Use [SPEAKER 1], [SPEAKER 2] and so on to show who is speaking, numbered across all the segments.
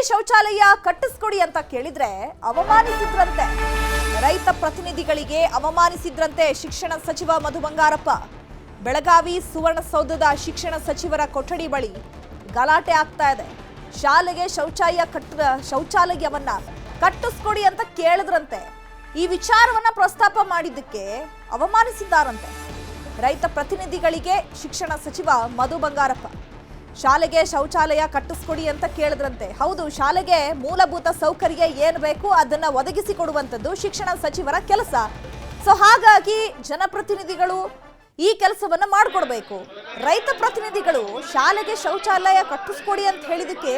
[SPEAKER 1] ಶೌಚಾಲಯ ಕಟ್ಟಿಸ್ಕೊಡಿ ಅಂತ ಕೇಳಿದ್ರೆ ಅವಮಾನಿಸಿದ್ರಂತೆ. ರೈತ ಪ್ರತಿನಿಧಿಗಳಿಗೆ ಅವಮಾನಿಸಿದ್ರಂತೆ ಶಿಕ್ಷಣ ಸಚಿವ ಮಧು ಬಂಗಾರಪ್ಪ. ಬೆಳಗಾವಿ ಸುವರ್ಣಸೌಧದ ಶಿಕ್ಷಣ ಸಚಿವರ ಕೊಠಡಿ ಬಳಿ ಗಲಾಟೆ ಆಗ್ತಾ ಇದೆ. ಶಾಲೆಗೆ ಶೌಚಾಲಯವನ್ನ ಕಟ್ಟಿಸ್ಕೊಡಿ ಅಂತ ಕೇಳಿದ್ರಂತೆ. ಈ ವಿಚಾರವನ್ನ ಪ್ರಸ್ತಾಪ ಮಾಡಿದ್ದಕ್ಕೆ ಅವಮಾನಿಸಿದ್ದಾರಂತೆ ರೈತ ಪ್ರತಿನಿಧಿಗಳಿಗೆ ಶಿಕ್ಷಣ ಸಚಿವ ಮಧು ಬಂಗಾರಪ್ಪ. ಶಾಲೆಗೆ ಶೌಚಾಲಯ ಕಟ್ಟಿಸ್ಕೊಡಿ ಅಂತ ಕೇಳಿದ್ರಂತೆ. ಹೌದು, ಶಾಲೆಗೆ ಮೂಲಭೂತ ಸೌಕರ್ಯ ಏನು ಬೇಕು ಅದನ್ನ ಒದಗಿಸಿಕೊಡುವಂಥದ್ದು ಶಿಕ್ಷಣ ಸಚಿವರ ಕೆಲಸ. ಸೊ ಹಾಗಾಗಿ ಜನಪ್ರತಿನಿಧಿಗಳು ಈ ಕೆಲಸವನ್ನ ಮಾಡಿಕೊಡ್ಬೇಕು. ರೈತ ಪ್ರತಿನಿಧಿಗಳು ಶಾಲೆಗೆ ಶೌಚಾಲಯ ಕಟ್ಟಿಸ್ಕೊಡಿ ಅಂತ ಹೇಳಿದಕ್ಕೆ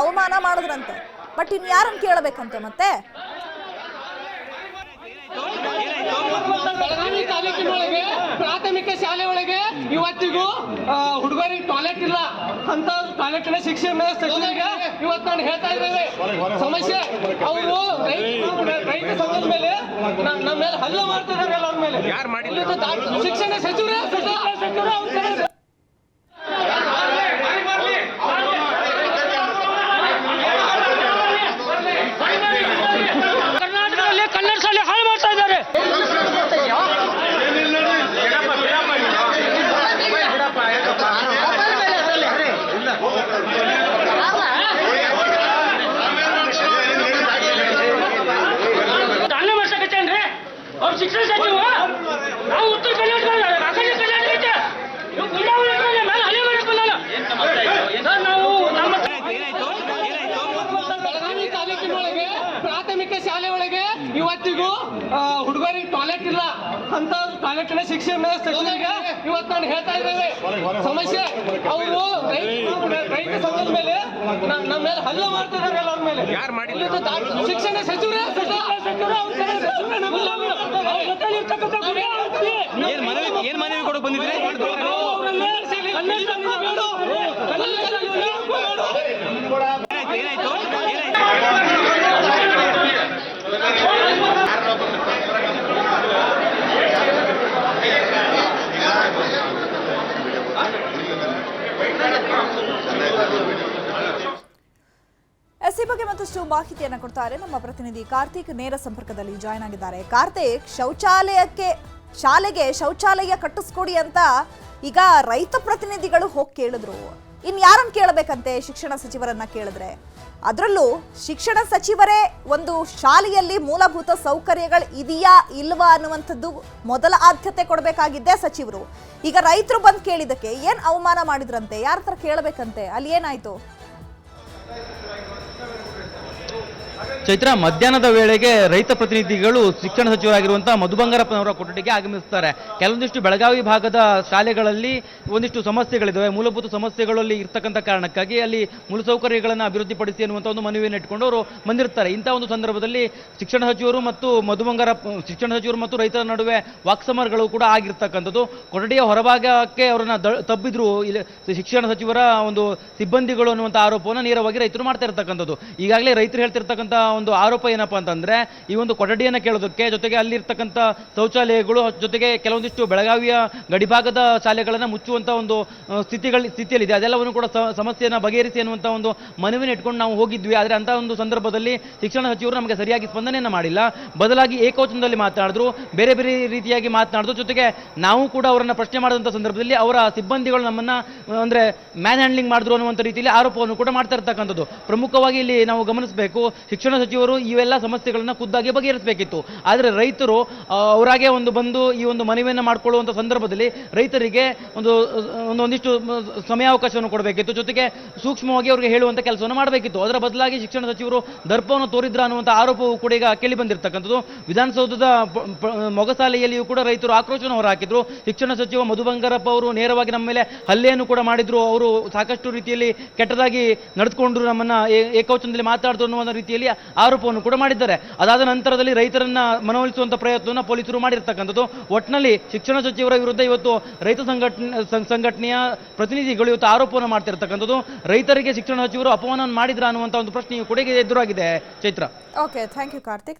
[SPEAKER 1] ಅವಮಾನ ಮಾಡಿದ್ರಂತೆ. ಬಟ್ ಇನ್ಯಾರನ್ನು ಕೇಳಬೇಕಂತೆ ಮತ್ತೆ?
[SPEAKER 2] ಬೆಳಗಾವಿ ತಾಲೂಕಿನೊಳಗೆ ಪ್ರಾಥಮಿಕ ಶಾಲೆ ಒಳಗೆ ಇವತ್ತಿಗೂ ಹುಡುಗರಿಗೆ ಟಾಯ್ಲೆಟ್ ಇಲ್ಲ ಅಂತ ಟಾಯ್ಲೆಟ್ನ ಶಿಕ್ಷಣ ಸಚಿವರಿಗೆ ಇವತ್ತು ನಾನು ಹೇಳ್ತಾ ಇದ್ದೇವೆ. ಸಮಸ್ಯೆ ಅವರು ರೈತ ಸಂಘದ ಮೇಲೆ ನಮ್ಮ ಮೇಲೆ ಹಲ್ಲೆ ಮಾಡ್ತಿದ್ದಾರೆ. ಅವ್ರ ಮೇಲೆ ಶಿಕ್ಷಣ ಸಚಿವರೇ
[SPEAKER 3] ಕರ್ನಾಟಕದಲ್ಲಿ ಕನ್ನಡ ಶಾಲೆ ಹಾಳು ಮಾಡ್ತಾ ಇದ್ದಾರೆ. ಅವ್ರು ಶಿಕ್ಷಣ ಸಚಿವ, ನಾವು ಉತ್ತರ ಕರ್ನಾಟಕ
[SPEAKER 2] ಬೆಳಗಾವಿ ತಾಲೂಕಿನೊಳಗೆ ಪ್ರಾಥಮಿಕ ಶಾಲೆ ಒಳಗೆ ಇವತ್ತಿಗೂ ಹುಡುಗರಿಗೆ ಟಾಯ್ಲೆಟ್ ಇಲ್ಲ ಅಂತ ಟಾಯ್ಲೆಟ್ನ ಶಿಕ್ಷಣ ಸಚಿವರಿಗೆ ಇವತ್ತು ನಾನು ಹೇಳ್ತಾ ಇದ್ದೇವೆ. ಸಮಸ್ಯೆ ಅವರು ರೈತ ಸಂಘದ ಮೇಲೆ ನಮ್ಮ ಮೇಲೆ ಹಲ್ಲೆ ಮಾಡ್ತಿದ್ದಾರೆ. ಅವ್ರ ಮೇಲೆ ಶಿಕ್ಷಣ ಸಚಿವರೇ
[SPEAKER 4] ಏನ್ ಮನವಿ ಕೊಡಕ್ ಬಂದಿದ್ರೆ?
[SPEAKER 1] ಈ ಬಗ್ಗೆ ಮತ್ತಷ್ಟು ಮಾಹಿತಿಯನ್ನು ಕೊಡ್ತಾರೆ ನಮ್ಮ ಪ್ರತಿನಿಧಿ ಕಾರ್ತಿಕ್. ನೇರ ಸಂಪರ್ಕದಲ್ಲಿ ಜಾಯ್ನ್ ಆಗಿದ್ದಾರೆ. ಕಾರ್ತಿಕ್, ಶಾಲೆಗೆ ಶೌಚಾಲಯ ಕಟ್ಟಿಸ್ಕೊಡಿ ಅಂತ ಈಗ ರೈತ ಪ್ರತಿನಿಧಿಗಳು ಹೋಗಿ ಕೇಳಿದ್ರು. ಇನ್ಯಾರನ್ನು ಕೇಳಬೇಕಂತೆ? ಶಿಕ್ಷಣ ಸಚಿವರನ್ನ ಕೇಳಿದ್ರೆ ಅದರಲ್ಲೂ ಶಿಕ್ಷಣ ಸಚಿವರೇ ಒಂದು ಶಾಲೆಯಲ್ಲಿ ಮೂಲಭೂತ ಸೌಕರ್ಯಗಳು ಇದೆಯಾ ಇಲ್ವಾ ಅನ್ನುವಂಥದ್ದು ಮೊದಲ ಆದ್ಯತೆ ಕೊಡಬೇಕಾಗಿದ್ದೇ ಸಚಿವರು. ಈಗ ರೈತರು ಬಂದು ಕೇಳಿದಕ್ಕೆ ಏನ್ ಅವಮಾನ ಮಾಡಿದ್ರಂತೆ? ಯಾರ ಹತ್ರ ಕೇಳಬೇಕಂತೆ? ಅಲ್ಲಿ ಏನಾಯ್ತು?
[SPEAKER 4] ಚೈತ್ರ, ಮಧ್ಯಾಹ್ನದ ವೇಳೆಗೆ ರೈತ ಪ್ರತಿನಿಧಿಗಳು ಶಿಕ್ಷಣ ಸಚಿವರಾಗಿರುವಂತಹ ಮಧು ಬಂಗಾರಪ್ಪನವರ ಕೊಠಡಿಗೆ ಆಗಮಿಸುತ್ತಾರೆ. ಕೆಲವೊಂದಿಷ್ಟು ಬೆಳಗಾವಿ ಭಾಗದ ಶಾಲೆಗಳಲ್ಲಿ ಒಂದಿಷ್ಟು ಸಮಸ್ಯೆಗಳಿದ್ದಾವೆ. ಮೂಲಭೂತ ಸಮಸ್ಯೆಗಳಲ್ಲಿ ಇರ್ತಕ್ಕಂಥ ಕಾರಣಕ್ಕಾಗಿ ಅಲ್ಲಿ ಮೂಲಸೌಕರ್ಯಗಳನ್ನು ಅಭಿವೃದ್ಧಿಪಡಿಸಿ ಅನ್ನುವಂಥ ಒಂದು ಮನವಿಯನ್ನು ಇಟ್ಕೊಂಡು ಅವರು ಬಂದಿರ್ತಾರೆ. ಇಂಥ ಒಂದು ಸಂದರ್ಭದಲ್ಲಿ ಶಿಕ್ಷಣ ಸಚಿವರು ಮತ್ತು ರೈತರ ನಡುವೆ ವಾಕ್ಸಮರಗಳು ಕೂಡ ಆಗಿರ್ತಕ್ಕಂಥದ್ದು. ಕೊಠಡಿಯ ಹೊರಭಾಗಕ್ಕೆ ಅವರನ್ನ ತಬ್ಬಿದ್ರು ಶಿಕ್ಷಣ ಸಚಿವರ ಒಂದು ಸಿಬ್ಬಂದಿಗಳು ಅನ್ನುವಂಥ ಆರೋಪವನ್ನು ನೇರವಾಗಿ ರೈತರು ಮಾಡ್ತಾ ಇರ್ತಕ್ಕಂಥದ್ದು. ಈಗಾಗಲೇ ರೈತರು ಹೇಳ್ತಿರ್ತಕ್ಕಂಥ ಒಂದು ಆರೋಪ ಏನಪ್ಪಾ ಅಂತಂದ್ರೆ, ಈ ಒಂದು ಕೊಠಡಿಯನ್ನು ಕೇಳೋದಕ್ಕೆ ಜೊತೆಗೆ ಅಲ್ಲಿರ್ತಕ್ಕಂಥ ಶೌಚಾಲಯಗಳು ಜೊತೆಗೆ ಕೆಲವೊಂದಿಷ್ಟು ಬೆಳಗಾವಿಯ ಗಡಿಭಾಗದ ಶಾಲೆಗಳನ್ನ ಮುಚ್ಚುವಂತ ಒಂದು ಸ್ಥಿತಿಯಲ್ಲಿದೆ. ಅದೆಲ್ಲವನ್ನು ಕೂಡ ಸಮಸ್ಯೆಯನ್ನು ಬಗೆಹರಿಸಿ ಅನ್ನುವಂಥ ಒಂದು ಮನವಿನ ಇಟ್ಕೊಂಡು ನಾವು ಹೋಗಿದ್ವಿ. ಆದರೆ ಅಂತ ಒಂದು ಸಂದರ್ಭದಲ್ಲಿ ಶಿಕ್ಷಣ ಸಚಿವರು ನಮಗೆ ಸರಿಯಾಗಿ ಸ್ಪಂದನೆಯನ್ನು ಮಾಡಿಲ್ಲ. ಬದಲಾಗಿ ಏಕವಚನದಲ್ಲಿ ಮಾತನಾಡಿದ್ರು, ಬೇರೆ ಬೇರೆ ರೀತಿಯಾಗಿ ಮಾತನಾಡಿದ್ರು. ಜೊತೆಗೆ ನಾವು ಕೂಡ ಅವರನ್ನ ಪ್ರಶ್ನೆ ಮಾಡಿದಂಥ ಸಂದರ್ಭದಲ್ಲಿ ಅವರ ಸಿಬ್ಬಂದಿಗಳು ನಮ್ಮನ್ನ ಅಂದ್ರೆ ಮ್ಯಾನ್ ಹ್ಯಾಂಡ್ಲಿಂಗ್ ಮಾಡಿದ್ರು ಅನ್ನುವಂಥ ರೀತಿಯಲ್ಲಿ ಆರೋಪವನ್ನು ಕೂಡ ಮಾಡ್ತಾ ಇರ್ತಕ್ಕಂಥದ್ದು. ಪ್ರಮುಖವಾಗಿ ಇಲ್ಲಿ ನಾವು ಗಮನಿಸಬೇಕು, ಶಿಕ್ಷಣ ಸಚಿವರು ಇವೆಲ್ಲ ಸಮಸ್ಯೆಗಳನ್ನ ಖುದ್ದಾಗಿ ಬಗೆಹರಿಸಬೇಕಿತ್ತು. ಆದರೆ ರೈತರು ಅವರಾಗೆ ಬಂದು ಈ ಒಂದು ಮನವಿಯನ್ನು ಮಾಡಿಕೊಳ್ಳುವಂಥ ಸಂದರ್ಭದಲ್ಲಿ ರೈತರಿಗೆ ಒಂದಿಷ್ಟು ಸಮಯಾವಕಾಶವನ್ನು ಕೊಡಬೇಕಿತ್ತು. ಜೊತೆಗೆ ಸೂಕ್ಷ್ಮವಾಗಿ ಅವರಿಗೆ ಹೇಳುವಂಥ ಕೆಲಸವನ್ನು ಮಾಡಬೇಕಿತ್ತು. ಅದರ ಬದಲಾಗಿ ಶಿಕ್ಷಣ ಸಚಿವರು ದರ್ಪವನ್ನು ತೋರಿದ್ರ ಅನ್ನುವಂಥ ಆರೋಪವು ಕೂಡ ಈಗ ಕೇಳಿ ಬಂದಿರತಕ್ಕಂಥದ್ದು. ವಿಧಾನಸೌಧದ ಮೊಗಸಾಲೆಯಲ್ಲಿಯೂ ಕೂಡ ರೈತರು ಆಕ್ರೋಶವನ್ನು ಹೊರಹಾಕಿದ್ರು. ಶಿಕ್ಷಣ ಸಚಿವ ಮಧು ಬಂಗಾರಪ್ಪ ಅವರು ನೇರವಾಗಿ ನಮ್ಮ ಮೇಲೆ ಹಲ್ಲೆಯನ್ನು ಕೂಡ ಮಾಡಿದ್ರು. ಅವರು ಸಾಕಷ್ಟು ರೀತಿಯಲ್ಲಿ ಕೆಟ್ಟದಾಗಿ ನಡೆದುಕೊಂಡ್ರು, ನಮ್ಮನ್ನ ಏಕವಚನದಲ್ಲಿ ಮಾತಾಡಿದ್ರು ಅನ್ನುವ ರೀತಿಯಲ್ಲಿ ಆರೋಪವನ್ನು ಕೂಡ ಮಾಡಿದ್ದಾರೆ. ಅದಾದ ನಂತರದಲ್ಲಿ ರೈತರನ್ನ ಮನವೊಲಿಸುವಂತ ಪ್ರಯತ್ನವನ್ನು ಪೊಲೀಸರು ಮಾಡಿರ್ತಕ್ಕಂಥದ್ದು. ಒಟ್ಟಿನಲ್ಲಿ ಶಿಕ್ಷಣ ಸಚಿವರ ವಿರುದ್ಧ ಇವತ್ತು ರೈತ ಸಂಘಟನೆಯ ಪ್ರತಿನಿಧಿಗಳು ಇವತ್ತು ಆರೋಪವನ್ನು ಮಾಡ್ತಿರ್ತಕ್ಕಂಥದ್ದು. ರೈತರಿಗೆ ಶಿಕ್ಷಣ ಸಚಿವರು ಅಪಮಾನ ಮಾಡಿದ್ರ ಅನ್ನುವಂಥ ಒಂದು ಪ್ರಶ್ನೆಯು ಕೂಡ ಎದುರಾಗಿದೆ. Chaitra.
[SPEAKER 1] Okay, thank you Karthik.